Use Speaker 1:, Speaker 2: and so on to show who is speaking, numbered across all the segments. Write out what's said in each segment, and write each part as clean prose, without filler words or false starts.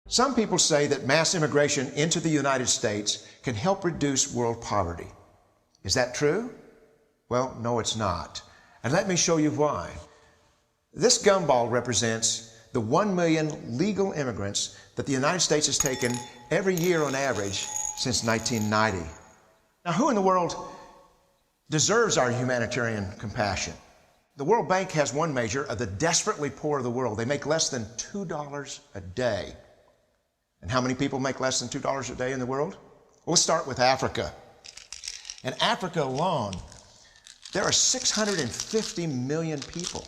Speaker 1: Some people say that mass immigration into the United States can help reduce world poverty. Is that true? Well, no, it's not. And let me show you why. This gumball represents the 1 million legal immigrants that the United States has taken every year on average since 1990. Now, who in the world deserves our humanitarian compassion? The World Bank has one measure of the desperately poor of the world. They make less than $2 a day. And how many people make less than $2 a day in the world? Well, let's start with Africa. In Africa alone, there are 650 million people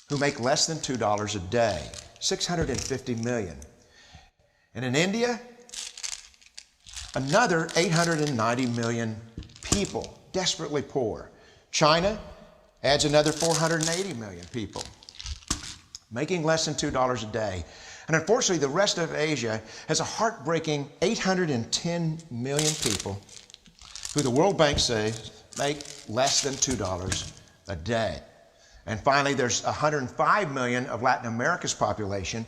Speaker 1: who make less than $2 a day. 650 million. And in India, another 890 million people, desperately poor. China adds another 480 million people, making less than $2 a day. And unfortunately, the rest of Asia has a heartbreaking 810 million people who the World Bank says make less than $2 a day. And finally, there's 105 million of Latin America's population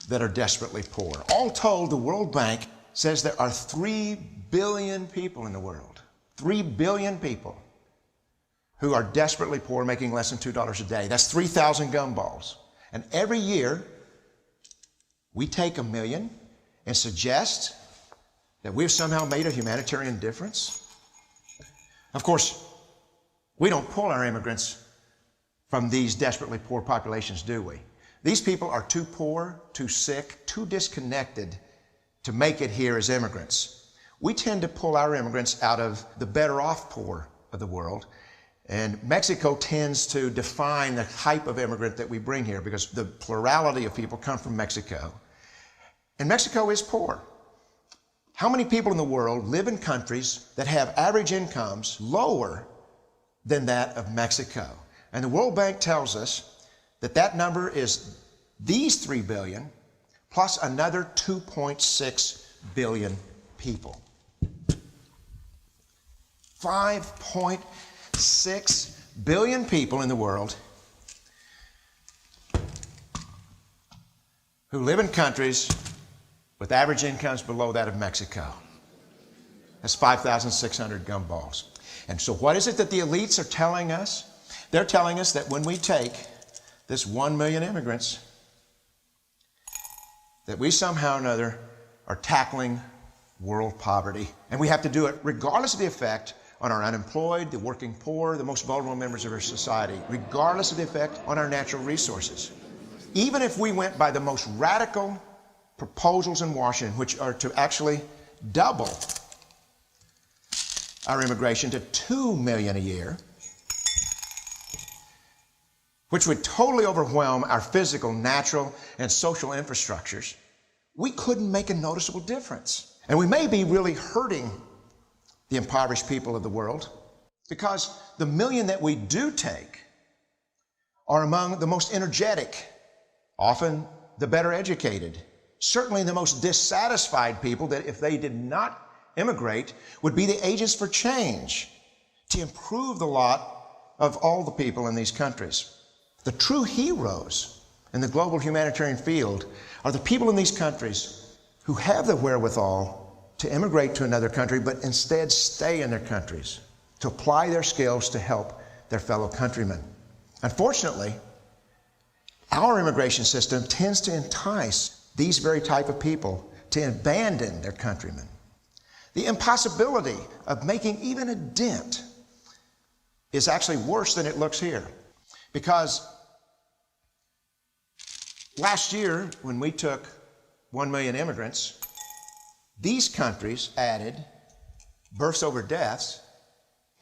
Speaker 1: that are desperately poor. All told, the World Bank says there are 3 billion people in the world, 3 billion people who are desperately poor, making less than $2 a day. That's 3,000 gumballs. And every year, we take 1 million and suggest that we've somehow made a humanitarian difference. Of course, we don't pull our immigrants from these desperately poor populations, do we? These people are too poor, too sick, too disconnected to make it here as immigrants. We tend to pull our immigrants out of the better off poor of the world. And Mexico tends to define the type of immigrant that we bring here because the plurality of people come from Mexico. And Mexico is poor. How many people in the world live in countries that have average incomes lower than that of Mexico? And the World Bank tells us that that number is these 3 billion plus another 2.6 billion people. 5.6 billion people in the world who live in countries with average incomes below that of Mexico. That's 5,600 gumballs. And so what is it that the elites are telling us? They're telling us that when we take this 1 million immigrants, that we somehow or another are tackling world poverty. And we have to do it regardless of the effect on our unemployed, the working poor, the most vulnerable members of our society, regardless of the effect on our natural resources. Even if we went by the most radical proposals in Washington, which are to actually double our immigration to 2 million a year, which would totally overwhelm our physical, natural, and social infrastructures, we couldn't make a noticeable difference. And we may be really hurting the impoverished people of the world because the million that we do take are among the most energetic, often the better educated, certainly the most dissatisfied people that if they did not immigrate would be the agents for change to improve the lot of all the people in these countries. The true heroes in the global humanitarian field are the people in these countries who have the wherewithal to immigrate to another country, but instead stay in their countries, to apply their skills to help their fellow countrymen. Unfortunately, our immigration system tends to entice these very type of people to abandon their countrymen. The impossibility of making even a dent is actually worse than it looks here. Because last year, when we took 1 million immigrants, these countries added, births over deaths,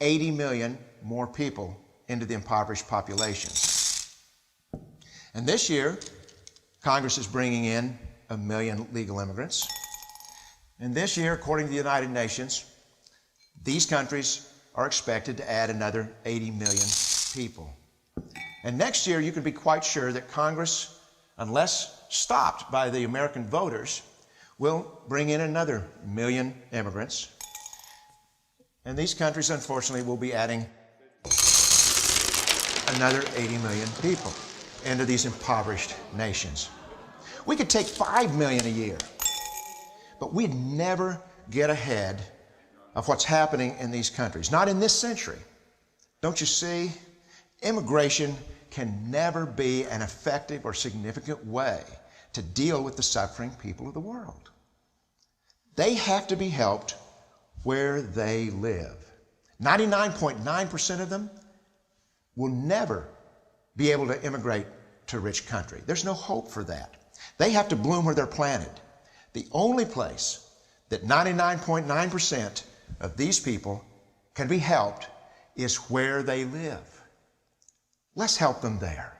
Speaker 1: 80 million more people into the impoverished populations. And this year, Congress is bringing in 1 million legal immigrants. And this year, according to the United Nations, these countries are expected to add another 80 million people. And next year, you can be quite sure that Congress, unless stopped by the American voters, will bring in another 1 million immigrants. And these countries, unfortunately, will be adding another 80 million people. into these impoverished nations. We could take 5 million a year, but we'd never get ahead of what's happening in these countries. Not in this century. Don't you see? Immigration can never be an effective or significant way to deal with the suffering people of the world. They have to be helped where they live. 99.9% of them will never be able to immigrate to a rich country. There's no hope for that. They have to bloom where they're planted. The only place that 99.9% of these people can be helped is where they live. Let's help them there.